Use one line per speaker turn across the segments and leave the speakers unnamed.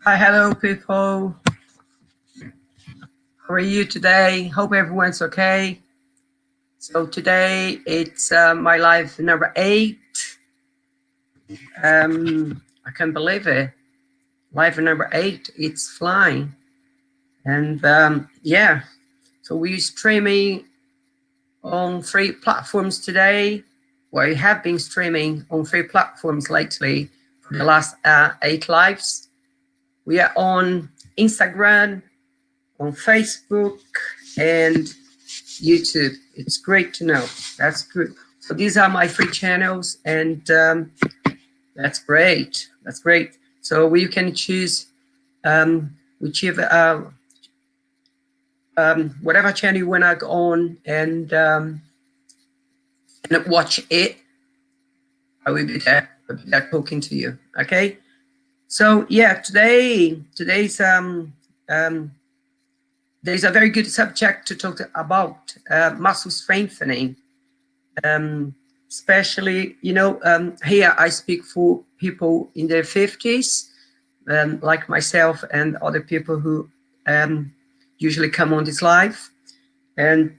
Hi, hello people. How are you today? Hope everyone's okay. So today it's my live number 8. I can't believe it. Live number 8, it's flying. And yeah, so we're streaming on 3 platforms today. We have been streaming on 3 platforms lately for the last 8 lives. We are on Instagram, on Facebook, and YouTube. It's great to know. That's good. So these are my 3 channels, and that's great. That's great. So you can choose whichever whatever channel you wanna go on and watch it. I will be there. I'll be there talking to you. Okay. So yeah, today's there's a very good subject to talk about, muscle strengthening. Especially, here I speak for people in their 50s, like myself and other people who usually come on this live. And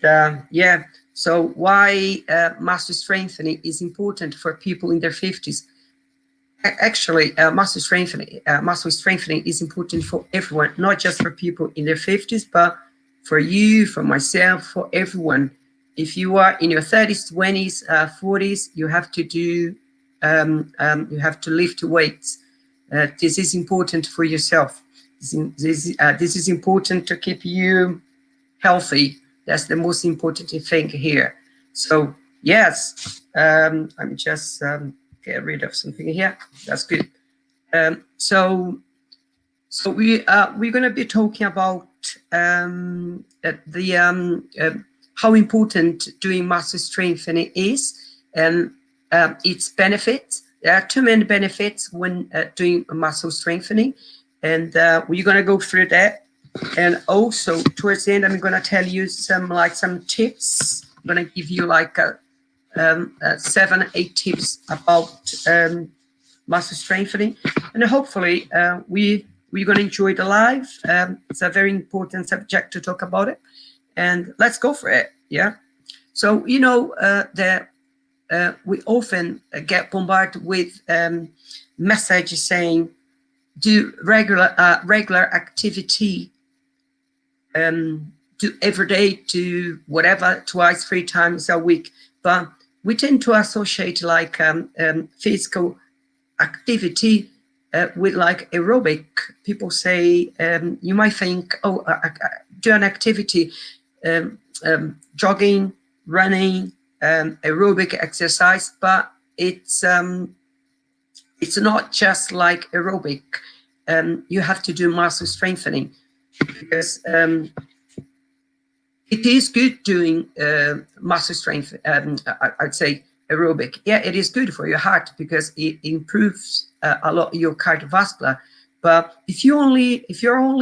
yeah, so why muscle strengthening is important for people in their 50s. Actually, muscle strengthening is important for everyone, not just for people in their 50s, but for you, for myself, for everyone. If you are in your 30s, 20s, 40s, you have to do, you have to lift weights. This is important for yourself. This is important to keep you healthy. That's the most important thing here. So yes, I'm just get rid of something here. That's good. So we're going to be talking about how important doing muscle strengthening is and its benefits. There are too many benefits when doing muscle strengthening, and we're going to go through that. And also towards the end, I'm going to tell you some tips. I'm going to give you 7, 8 tips about muscle strengthening, and hopefully we're going to enjoy the live. It's a very important subject to talk about it, and let's go for it. Yeah. So that we often get bombarded with messages saying do regular activity, do every day, to whatever, twice, 3 times a week, but we tend to associate physical activity with aerobic. People say, you might think, oh, do an activity, jogging, running, aerobic exercise, but it's not just like aerobic. You have to do muscle strengthening, because it is good doing muscle strength. I'd say aerobic. Yeah, it is good for your heart because it improves a lot your cardiovascular. But if you're only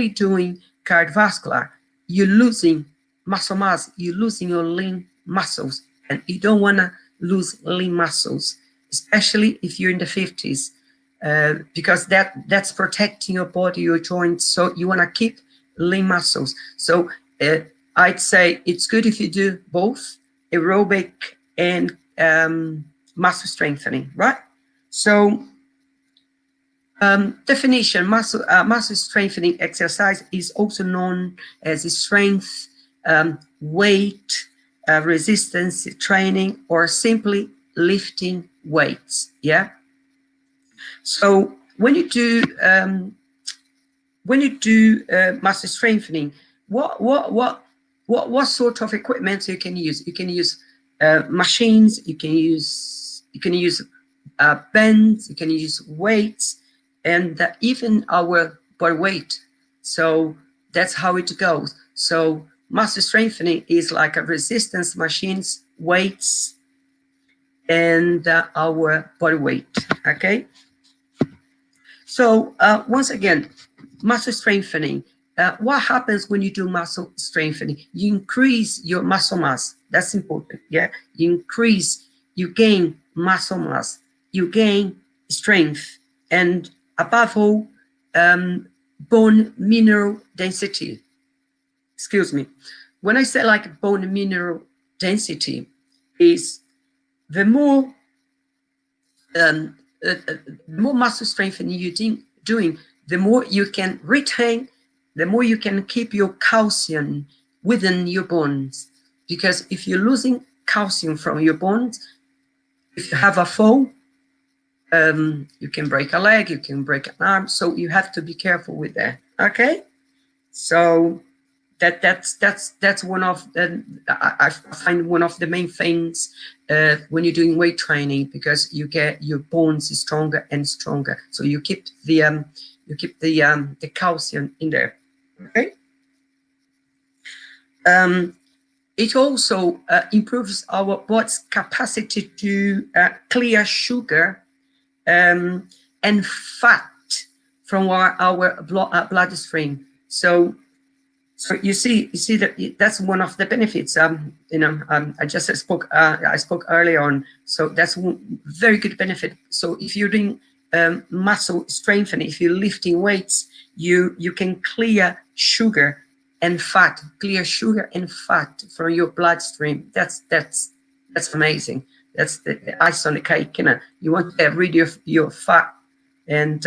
doing cardiovascular, you're losing muscle mass. You're losing your lean muscles, and you don't want to lose lean muscles, especially if you're in the 50s, because that's protecting your body, your joints. So you want to keep lean muscles. So I'd say it's good if you do both aerobic and muscle strengthening, right? So definition: muscle strengthening exercise is also known as strength, weight, resistance training, or simply lifting weights. Yeah. So when you do muscle strengthening, what sort of equipment you can use? You can use machines. You can use bands. You can use weights, and even our body weight. So that's how it goes. So muscle strengthening is like a resistance machines, weights, and our body weight. Okay. So once again, muscle strengthening. What happens when you do muscle strengthening? You increase your muscle mass. That's important. Yeah, you gain muscle mass, you gain strength, and above all, bone mineral density. Excuse me. When I say like bone mineral density, is the more muscle strengthening you're doing, the more you can retain, the more you can keep your calcium within your bones. Because if you're losing calcium from your bones, if you have a fall, you can break a leg, you can break an arm, so you have to be careful with that. Okay, so that's one of the, I find one of the main things when you're doing weight training, because you get your bones stronger and stronger, so you keep the calcium in there. Okay. It also improves our body's capacity to clear sugar and fat from our bloodstream. So you see that that's one of the benefits. I just spoke earlier on. So that's one very good benefit. So if you're doing muscle strengthening, if you're lifting weights, you can clear sugar and fat from your bloodstream. That's amazing. That's the ice on the cake. You want to get rid of your fat and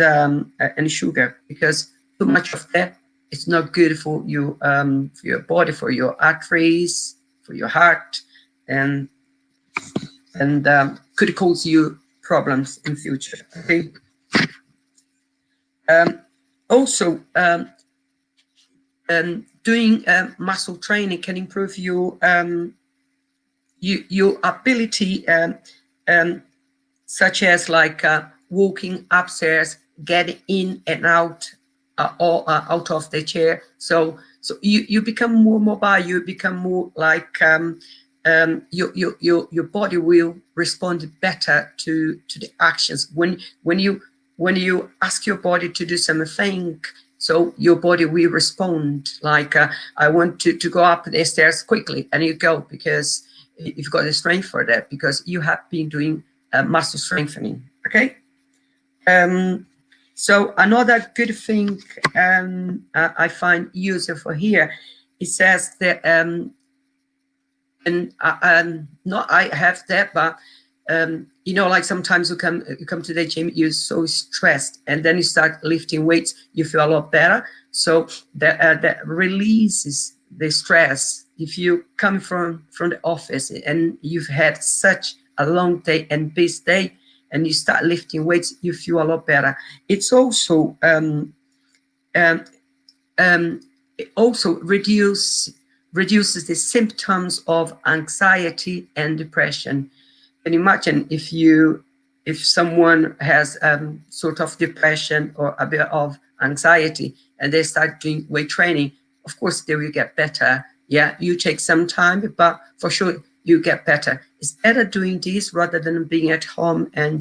sugar, because too much of that, it's not good for you, for your body, for your arteries, for your heart, and could cause you problems in future. Okay. Also, doing muscle training can improve your ability, such as like walking upstairs, getting in and out, or out of the chair. So you become more mobile. You become more like your body will respond better to the actions when you ask your body to do something. So your body will respond like, I want to go up the stairs quickly, and you go, because you've got the strength for that, because you have been doing muscle strengthening. Okay. So another good thing I find useful here, it says that, not I have that, but like sometimes you come to the gym, you're so stressed, and then you start lifting weights, you feel a lot better. So that releases the stress. If you come from the office and you've had such a long day and busy day, and you start lifting weights, you feel a lot better. It's also it also reduces the symptoms of anxiety and depression. And imagine if someone has sort of depression or a bit of anxiety, and they start doing weight training, of course they will get better. Yeah, you take some time, but for sure you get better. It's better doing this rather than being at home, and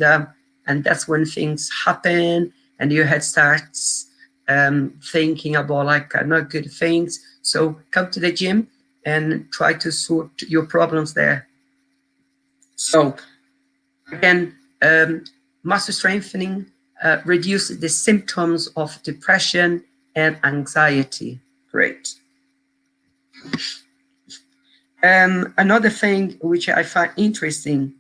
that's when things happen, and your head starts thinking about like not good things. So come to the gym and try to sort your problems there. So again, muscle strengthening reduces the symptoms of depression and anxiety. Great. Another thing which I find interesting,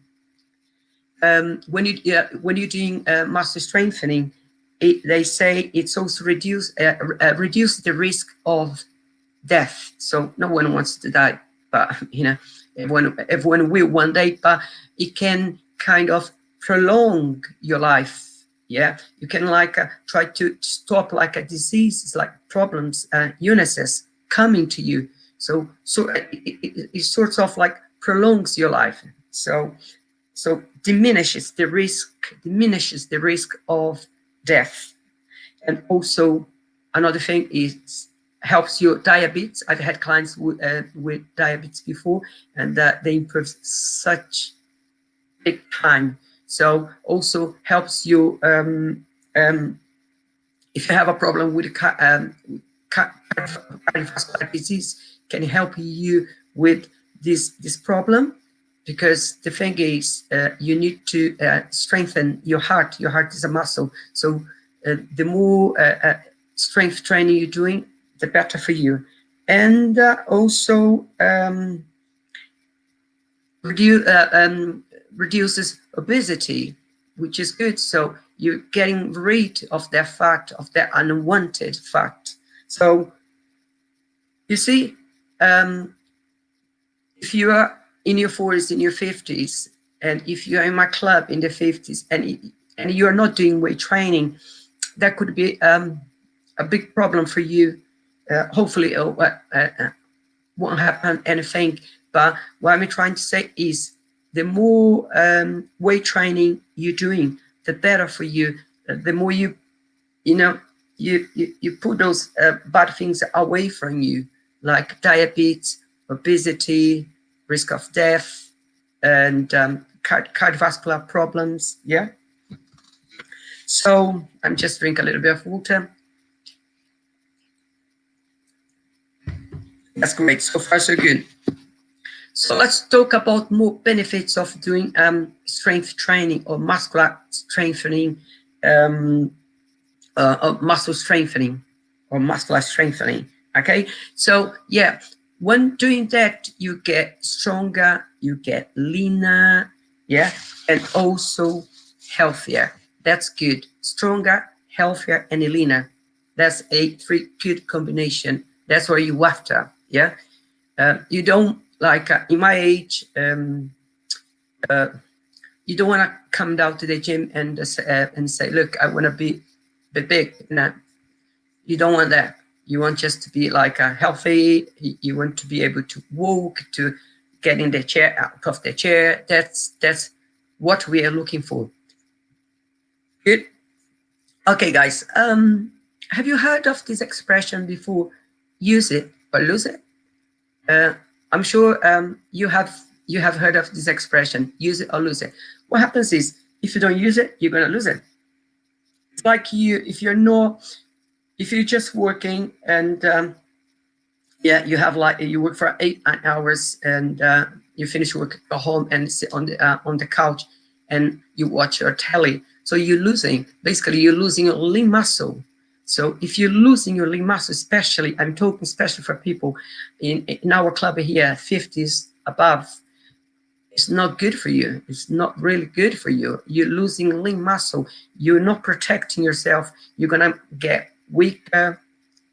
when you're doing muscle strengthening, they say it's also reduce the risk of death. So no one wants to die, but everyone will one day. But it can kind of prolong your life. Yeah, you can like try to stop like a disease, like problems, illnesses coming to you. So it sort of like prolongs your life. So diminishes the risk of death. And also another thing is helps your diabetes. I've had clients with diabetes before, and they improve such big time. So also helps you if you have a problem with cardiovascular disease, can help you with this problem, because the thing is you need to strengthen your heart. Your heart is a muscle, so the more strength training you're doing, the better for you. And also reduces obesity, which is good. So you're getting rid of that fat, of that unwanted fat. So you see, if you are in your 40s, in your 50s, and if you are in my club in the 50s, and you are not doing weight training, that could be a big problem for you. Hopefully it won't happen anything, but what I'm trying to say is the more weight training you're doing, the better for you. The more you put those bad things away from you, like diabetes, obesity, risk of death, and cardiovascular problems. Yeah. So I'm just drinking a little bit of water. That's great. So far, so good. So let's talk about more benefits of doing strength training or muscular strengthening, or muscle strengthening or muscular strengthening. Okay. So yeah, when doing that, you get stronger, you get leaner, yeah, and also healthier. That's good. Stronger, healthier, and leaner. That's a good combination. That's what you after. Yeah. You don't like in my age. You don't want to come down to the gym and say, look, I want to be big. No, you don't want that. You want just to be like healthy. You want to be able to walk, to get in the chair, out of the chair. That's what we are looking for. Good. Okay, guys. Have you heard of this expression before? Use it or lose it. I'm sure you have heard of this expression. Use it or lose it. What happens is, if you don't use it, you're gonna lose it. It's like if you're just working and yeah, you work for 8 hours and you finish work, go home and sit on the couch and you watch your telly. So you're losing your lean muscle. So if you're losing your lean muscle, especially, I'm talking especially for people in our club here, 50s above, it's not good for you. It's not really good for you. You're losing lean muscle. You're not protecting yourself. You're gonna get weaker.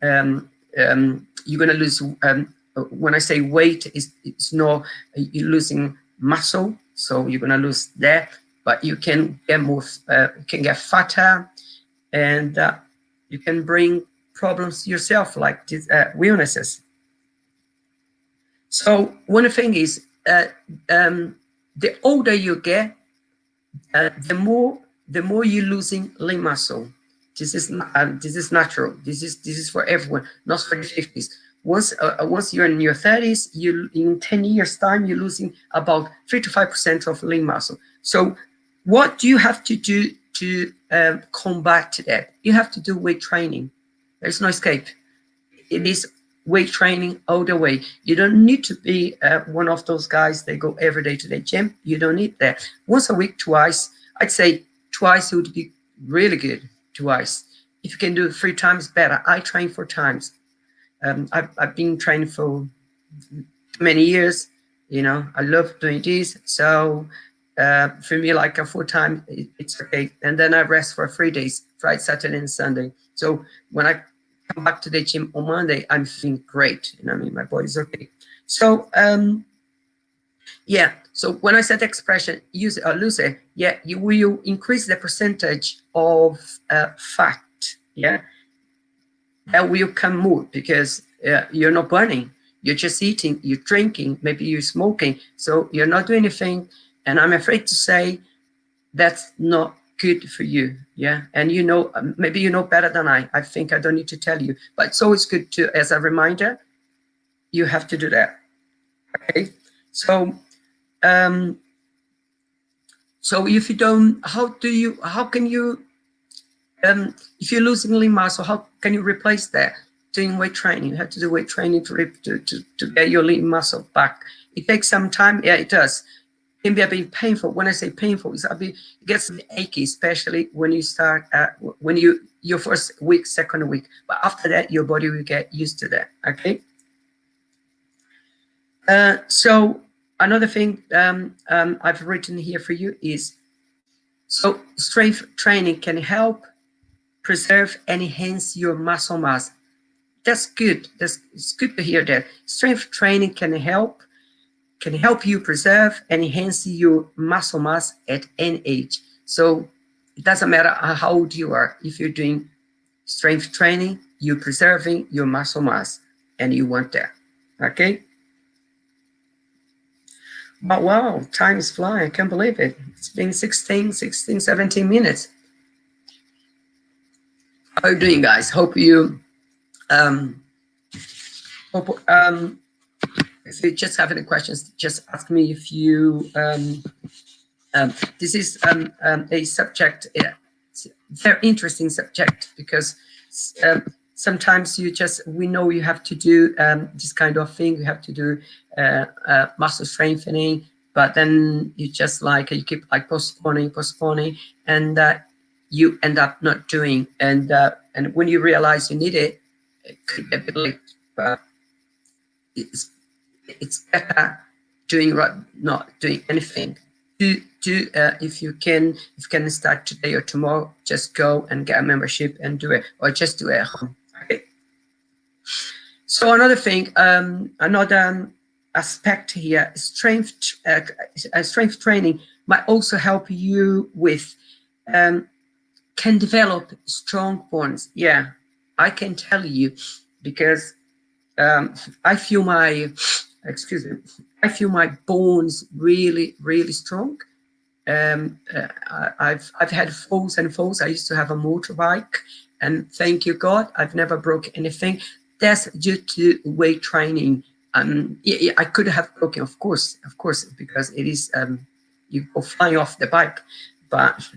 You're gonna lose. When I say weight, it's not you're losing muscle, so you're gonna lose that. But you can get more. Can get fatter, and you can bring problems to yourself, like these illnesses. So one thing is, the older you get, the more you're losing lean muscle. This is natural. This is for everyone, not for the 50s. Once you're in your 30s, in 10 years time, you're losing about 3 to 5% of lean muscle. So what do you have to do to combat that? You have to do weight training. There's no escape. It is weight training all the way. You don't need to be one of those guys that go every day to the gym. You don't need that. Once a week, twice. I'd say twice would be really good. Twice. If you can do it 3 times, better. I train 4 times. I've been training for many years. You know, I love doing this. So for me, like a 4 times, it's okay. And then I rest for 3 days, Friday, Saturday, and Sunday. So when I come back to the gym on Monday, I'm feeling great. You know, I mean, my body's okay. So yeah. So when I said the expression use it or lose it, yeah, you will increase the percentage of fat. Yeah, that will come more because you're not burning. You're just eating. You're drinking. Maybe you're smoking. So you're not doing anything. And I'm afraid to say that's not good for you. Yeah. And you know, maybe you know better than I. I think I don't need to tell you, but it's always good to, as a reminder, you have to do that. Okay. So, so if you don't, how can you, if you're losing lean muscle, how can you replace that? Doing weight training. You have to do weight training to get your lean muscle back. It takes some time. Yeah, it does. can be a bit painful. When I say painful, it's a bit, it gets a bit achy, especially when you start, when your first week, second week. But after that, your body will get used to that, okay? So another thing I've written here for you is, so strength training can help preserve and enhance your muscle mass. That's good. It's good to hear that. Strength training can help you preserve and enhance your muscle mass at any age. So it doesn't matter how old you are. If you're doing strength training, you're preserving your muscle mass, and you want that. Okay. But wow, time is flying. I can't believe it. It's been 16, 17 minutes. How are you doing, guys? Hope you, if you just have any questions, just ask me. If you, this is a subject, it's a very interesting subject, because sometimes we know you have to do this kind of thing. You have to do muscle strengthening, but then you just you keep like postponing, and you end up not doing. And when you realize you need it, it could be a bit late. But it's better not doing anything. If you can start today or tomorrow, just go and get a membership and do it, or just do it at home. Okay. So another thing, another aspect here, strength training might also help you with, can develop strong bonds. Yeah, I can tell you, because I feel my bones really, really strong. I've had falls and falls. I used to have a motorbike, and thank you God, I've never broke anything. That's due to weight training. I could have broken, of course, because it is you go flying off the bike, but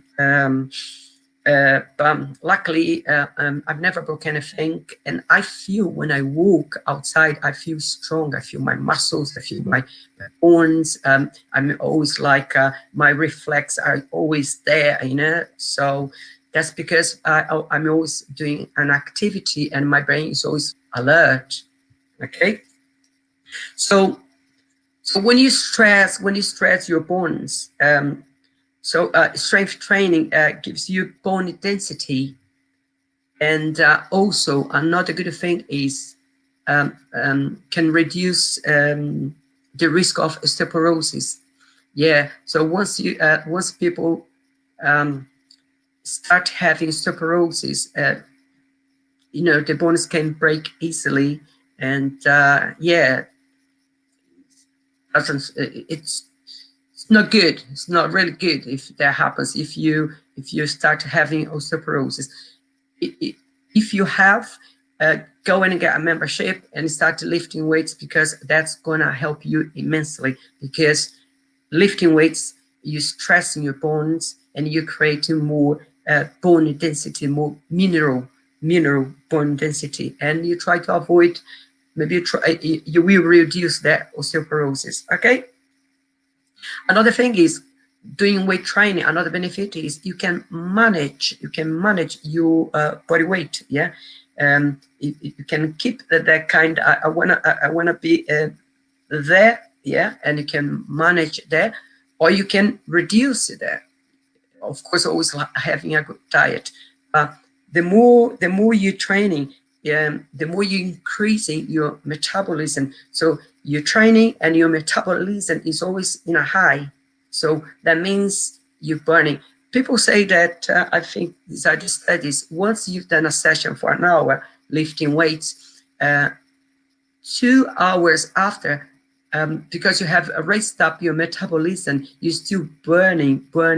luckily I've never broken anything, and I feel when I walk outside, I feel strong. I feel my muscles, I feel my bones. I'm always my reflex are always there, so that's because I'm always doing an activity, and my brain is always alert. Okay, so when you stress your bones, so strength training gives you bone density, and also another good thing is can reduce the risk of osteoporosis. Yeah. So once people start having osteoporosis, the bones can break easily, and yeah, it's not good. It's not really good if that happens. If you start having osteoporosis, if you have, go in and get a membership and start lifting weights, because that's gonna help you immensely. Because lifting weights, you're stressing your bones, and you're creating more bone density, more mineral bone density, and you try to avoid. Maybe you will reduce that osteoporosis. Okay. Another thing is doing weight training. Another benefit is you can manage your body weight. Yeah, you can keep that kind. I wanna be there. Yeah, and you can manage there, or you can reduce it there. Of course, always having a good diet. The more you're training, the more you're increasing your metabolism. So you're training and your metabolism is always in a high. So that means you're burning. People say that, I think these are the studies, once you've done a session for an hour lifting weights, 2 hours after, because you have raised up your metabolism, you're still burning for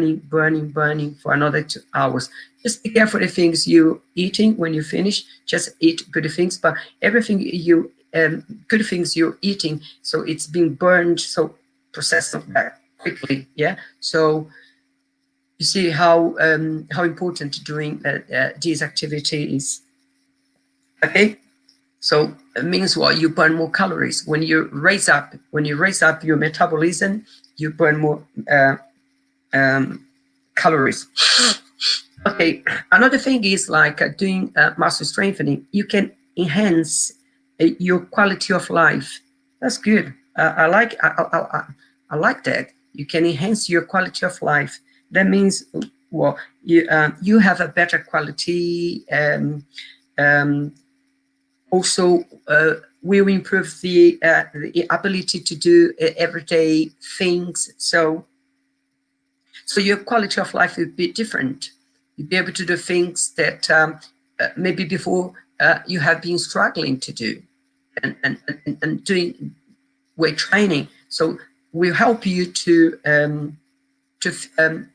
another 2 hours. Just be careful the things you're eating when you finish. Just eat good things, but everything good things you're eating, so it's being burned, so processed quickly. Yeah. So you see how important doing these activities. Okay. So it means what? You burn more calories when you raise up your metabolism. you burn more calories. Okay, another thing is like doing muscle strengthening. You can enhance your quality of life. That's good. I like that. You can enhance your quality of life. That means, well, you have a better quality. Also, will improve the ability to do everyday things. So your quality of life will be different. You'll be able to do things that maybe before you have been struggling to do, and doing weight training. So will help you to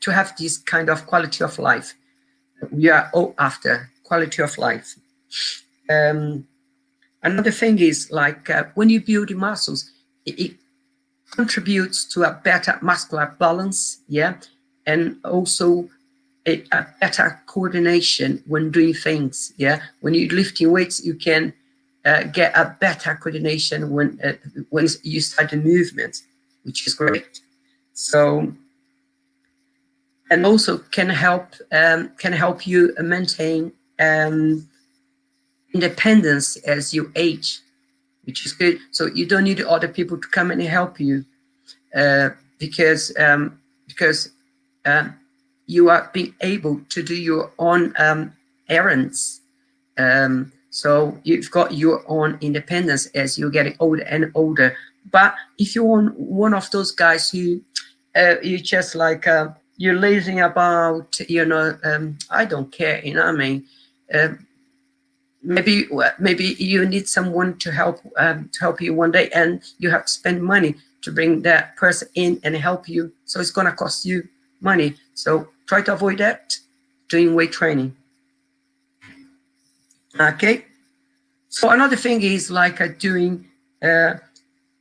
have this kind of quality of life. We are all after quality of life. Another thing is like when you build the muscles, it contributes to a better muscular balance, yeah, and also a better coordination when doing things, yeah. When you're lifting weights, you can get a better coordination when you start the movement, which is great. So, and also can help you maintain independence as you age, which is good. So you don't need other people to come and help you because you are being able to do your own errands. So you've got your own independence as you're getting older and older. But if you're one of those guys who you just like you're lazing about, I don't care, you know what I mean. Maybe you need someone to help you one day, and you have to spend money to bring that person in and help you. So it's gonna cost you money. So try to avoid that doing weight training. Okay. So another thing is like doing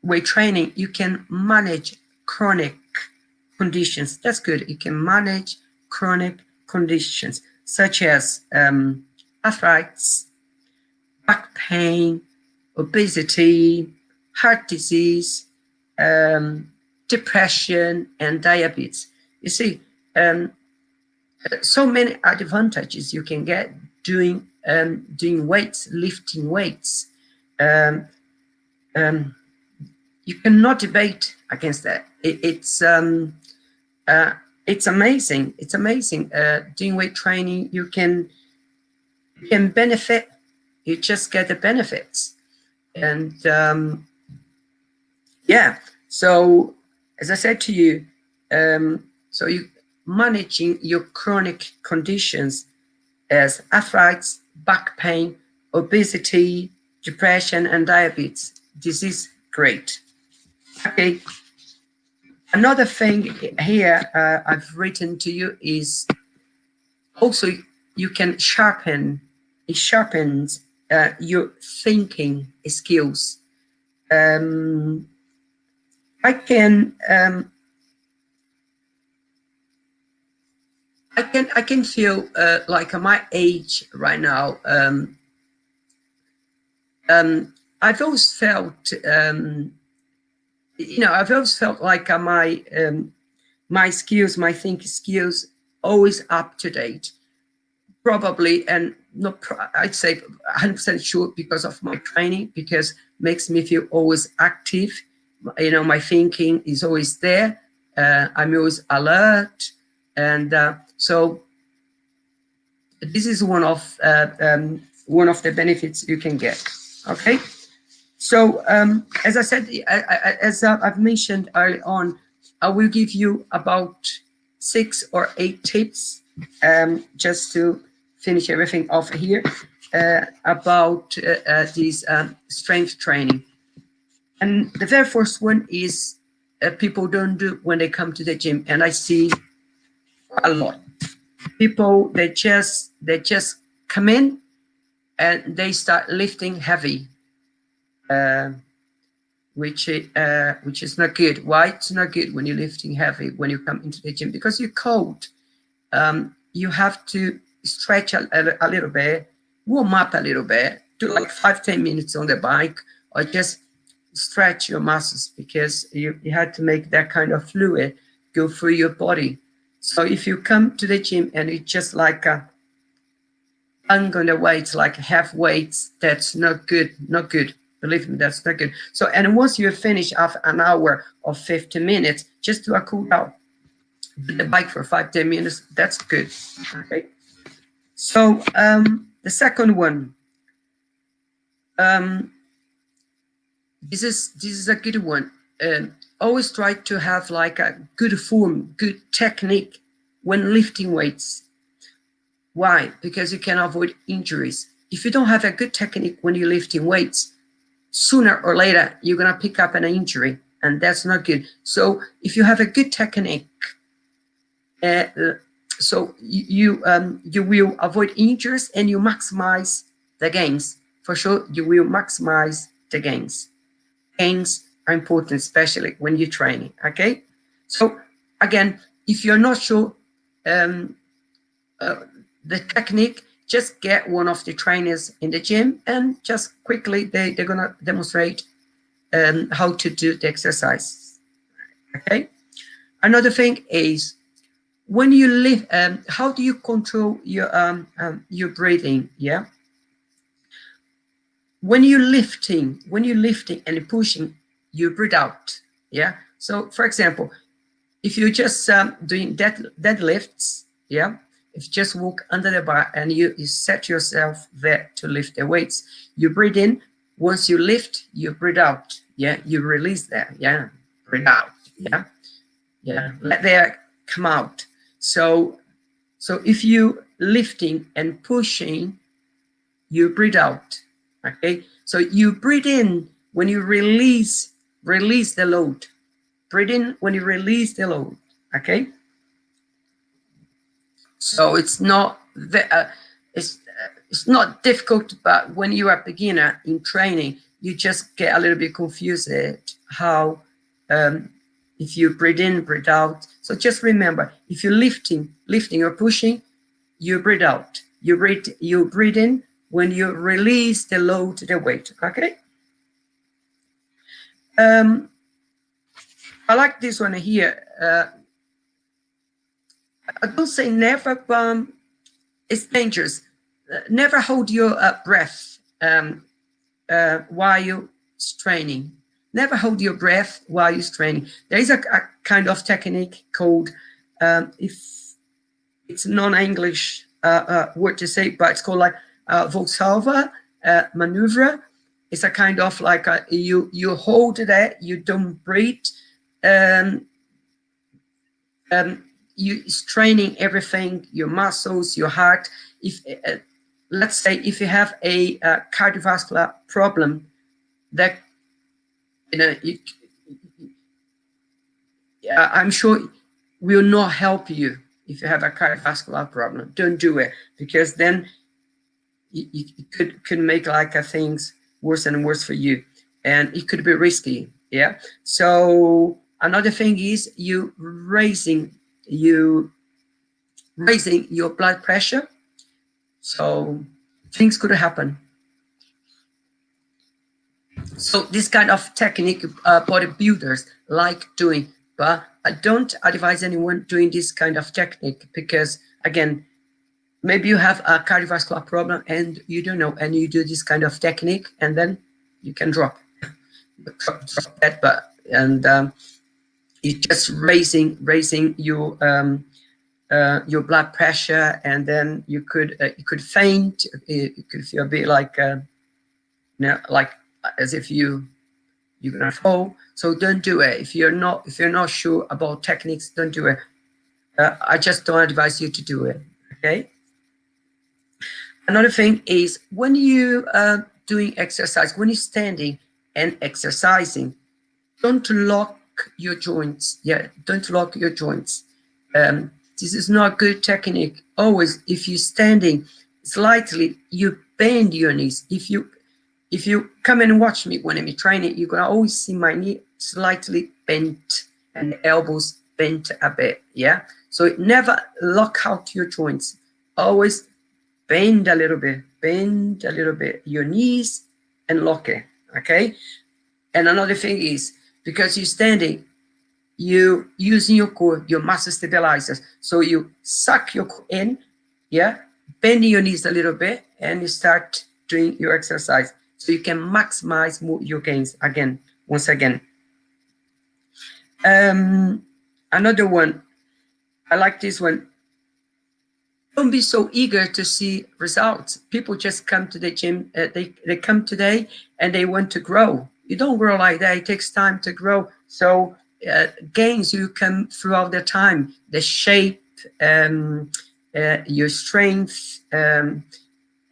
weight training. You can manage chronic conditions. That's good. You can manage chronic conditions such as arthritis, back pain, obesity, heart disease, depression, and diabetes. You see, so many advantages you can get doing weights, lifting weights. You cannot debate against that. It's amazing. It's amazing. Doing weight training, you can benefit. You just get the benefits. And yeah, so as I said to you, so you managing your chronic conditions as arthritis, back pain, obesity, depression, and diabetes. This is great. Okay. Another thing here I've written to you is also you can sharpen. It sharpens your thinking skills. I can feel like at my age right now. I've always felt, I've always felt like my skills, my thinking skills, always up to date. Probably, and not, I'd say 100% sure because of my training, because it makes me feel always active. My thinking is always there. I'm always alert, and so this is one of the benefits you can get. Okay, so as I said, as I've mentioned early on, I will give you about 6 or 8 tips just to finish everything off here about this strength training. And the very first one is people don't do when they come to the gym, and I see a lot. People, they just come in and they start lifting heavy, which is not good. Why it's not good when you're lifting heavy when you come into the gym? Because you're cold. You have to stretch a little bit, warm up a little bit, do like 5-10 minutes on the bike, or just stretch your muscles, because you had to make that kind of fluid go through your body. So if you come to the gym and it's just like hang on the weights, like half weights, that's not good, not good. Believe me, that's not good. So, and once you finish after an hour or 50 minutes, just do a cool down. Do the bike for 5-10 minutes, that's good. Okay. So the second one, this is a good one. Always try to have like a good form, good technique when lifting weights. Why? Because you can avoid injuries. If you don't have a good technique when you're lifting weights, sooner or later you're gonna pick up an injury, and that's not good. So if you have a good technique, so you will avoid injuries and you maximize the gains. For sure, you will maximize the gains. Gains are important, especially when you're training. Okay. So again, if you're not sure the technique, just get one of the trainers in the gym and just quickly they're gonna demonstrate how to do the exercise. Okay. Another thing is when you lift, how do you control your breathing? Yeah. When you're lifting and pushing, you breathe out. Yeah. So for example, if you're just doing deadlifts, yeah, if you just walk under the bar and you set yourself there to lift the weights, you breathe in. Once you lift, you breathe out. Yeah, you release that. Yeah, breathe out. Yeah, yeah, let the air come out. So if you lifting and pushing, you breathe out. Okay, so you breathe in when you release the load. Breathe in when you release the load. Okay. So it's not it's not difficult, but when you are a beginner in training, you just get a little bit confused at how if you breathe in, breathe out. So just remember, if you're lifting or pushing, you breathe out. You breathe in when you release the load, the weight. Okay. I like this one here. I don't say never, but it's dangerous. Never hold your breath while you're training. Never hold your breath while you're training. There is a kind of technique called, if it's non-English word to say, but it's called like Valsalva maneuver. It's a kind of like you hold there, you don't breathe. You straining everything, your muscles, your heart. If let's say if you have a cardiovascular problem, that I'm sure will not help you. If you have a cardiovascular problem, don't do it, because then it could make like things worse and worse for you, and it could be risky. Yeah. So another thing is you raising your blood pressure, so things could happen. So this kind of technique bodybuilders like doing, but I don't advise anyone doing this kind of technique, because again, maybe you have a cardiovascular problem and you don't know, and you do this kind of technique, and then you can drop that, but you're just raising your blood pressure, and then you could faint. You could feel a bit like like as if you're gonna fall. So don't do it. If you're not sure about techniques, don't do it. I just don't advise you to do it. Okay. Another thing is when you doing exercise, when you're standing and exercising, don't lock your joints. Yeah, don't lock your joints. This is not good technique. Always, if you're standing slightly, you bend your knees. If you come and watch me when I'm training, you're gonna always see my knee slightly bent and the elbows bent a bit. Yeah. So never lock out your joints. Always bend a little bit your knees and lock it. Okay. And another thing is, because you're standing, you using your core, your muscle stabilizers. So you suck your core in, yeah, bending your knees a little bit, and you start doing your exercise. So you can maximize your gains again, once again. Another one, I like this one. Don't be so eager to see results. People just come to the gym, they come today and they want to grow. You don't grow like that. It takes time to grow. So gains you come throughout the time, the shape, your strength,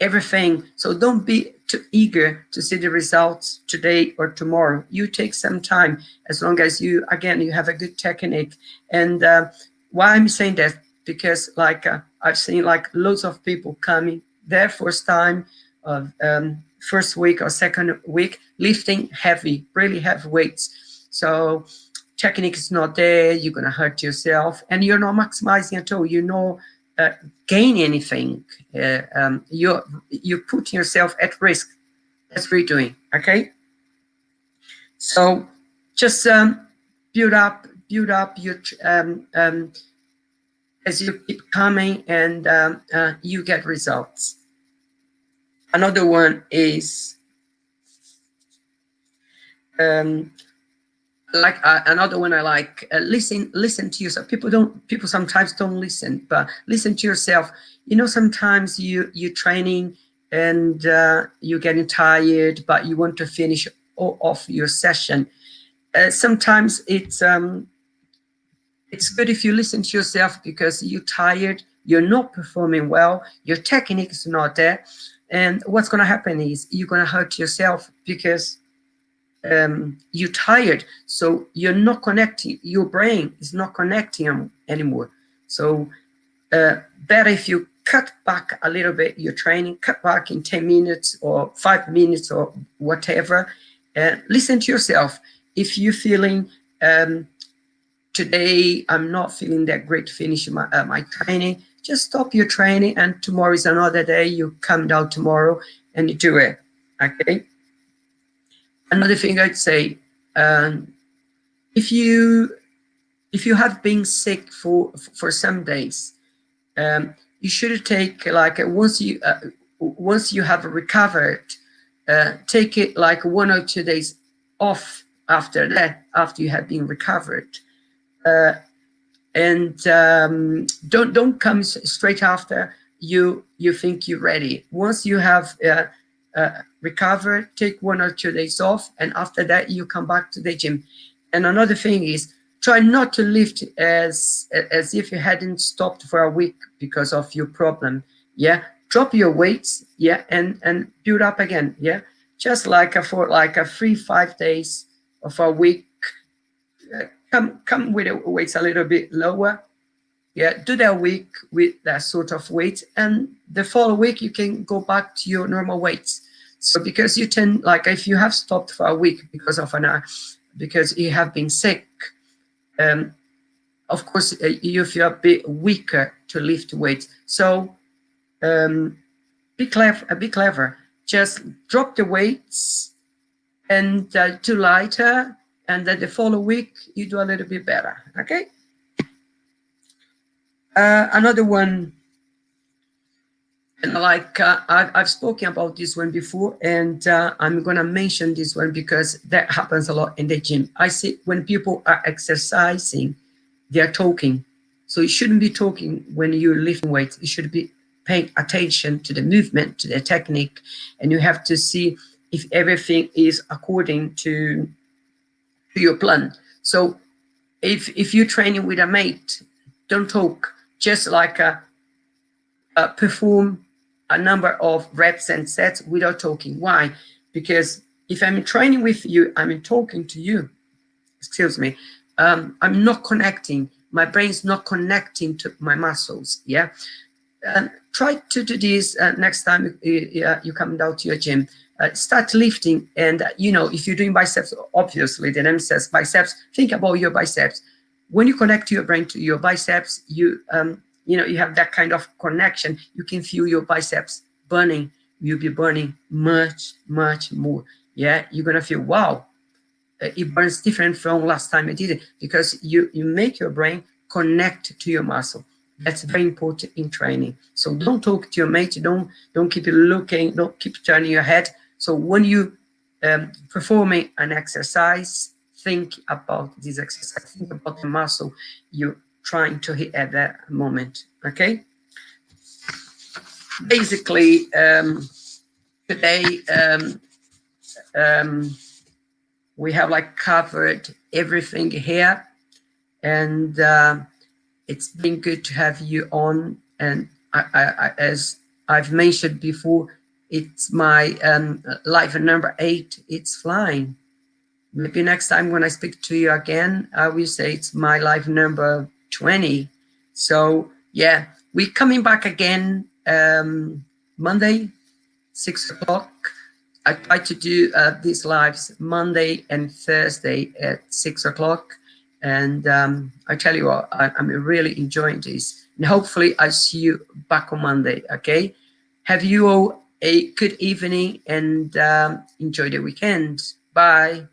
everything. So don't be too eager to see the results today or tomorrow. You take some time, as long as you, again, you have a good technique. And why I'm saying that, because like I've seen like loads of people coming their first time of first week or second week lifting heavy, really heavy weights. So technique is not there, you're gonna hurt yourself, and you're not maximizing at all. You're not gain anything. You're putting yourself at risk. That's what you're doing. Okay. So just build up your as you keep coming, and you get results. Another one is another one I like, listen to yourself. People sometimes don't listen, but listen to yourself. You know, sometimes you're training and you're getting tired, but you want to finish off your session. Sometimes it's good if you listen to yourself, because you're tired, you're not performing well, your technique is not there, and what's going to happen is you're going to hurt yourself, because you're tired, so you're not connecting, your brain is not connecting anymore. So better if you cut back a little bit your training, cut back in 10 minutes or 5 minutes or whatever, and listen to yourself. If you're feeling today I'm not feeling that great to finish my training, just stop your training, and tomorrow is another day. You come down tomorrow and you do it. Okay. Another thing I'd say, if you have been sick for some days, you should take like once you have recovered, take it like 1 or 2 days off after that, after you have been recovered, and don't come straight after you think you're ready. Once you have recover, take 1 or 2 days off, and after that you come back to the gym. And another thing is, try not to lift as if you hadn't stopped for a week because of your problem. Yeah, drop your weights, yeah, and build up again. Yeah, just like for like a 3-5 days of a week, come with the weights a little bit lower. Yeah, do that week with that sort of weight, and the following week you can go back to your normal weights. So because you tend, like if you have stopped for a week because of because you have been sick, of course you feel a bit weaker to lift weights. So be clever. Just drop the weights and do lighter, and then the following week you do a little bit better. Okay. Another one, and like I've spoken about this one before, and I'm gonna mention this one because that happens a lot in the gym. I see when people are exercising, they are talking. So you shouldn't be talking when you're lifting weights. You should be paying attention to the movement, to the technique, and you have to see if everything is according to your plan. So if you're training with a mate, don't talk. Just like perform a number of reps and sets without talking. Why? Because if I'm training with you, I'm talking to you. Excuse me. I'm not connecting. My brain's not connecting to my muscles. Yeah. Try to do this next time you come down to your gym. Start lifting, and if you're doing biceps, obviously the name says biceps. Think about your biceps. When you connect your brain to your biceps, you have that kind of connection. You can feel your biceps burning. You'll be burning much more. Yeah, you're gonna feel, wow, it burns different from last time I did it, because you make your brain connect to your muscle. That's very important in training. So don't talk to your mate, don't keep looking, don't keep turning your head. So when you performing an exercise, think about this exercise, think about the muscle you're trying to hit at that moment. Okay, basically today we have like covered everything here, and it's been good to have you on. And as I've mentioned before, it's my life number 8. It's flying. Maybe next time when I speak to you again, I will say it's my life number 20. So yeah, we're coming back again Monday, 6 o'clock. I try to do these lives Monday and Thursday at 6 o'clock. And I tell you what, I'm really enjoying this. And hopefully I see you back on Monday, okay? Have you all a good evening, and enjoy the weekend. Bye.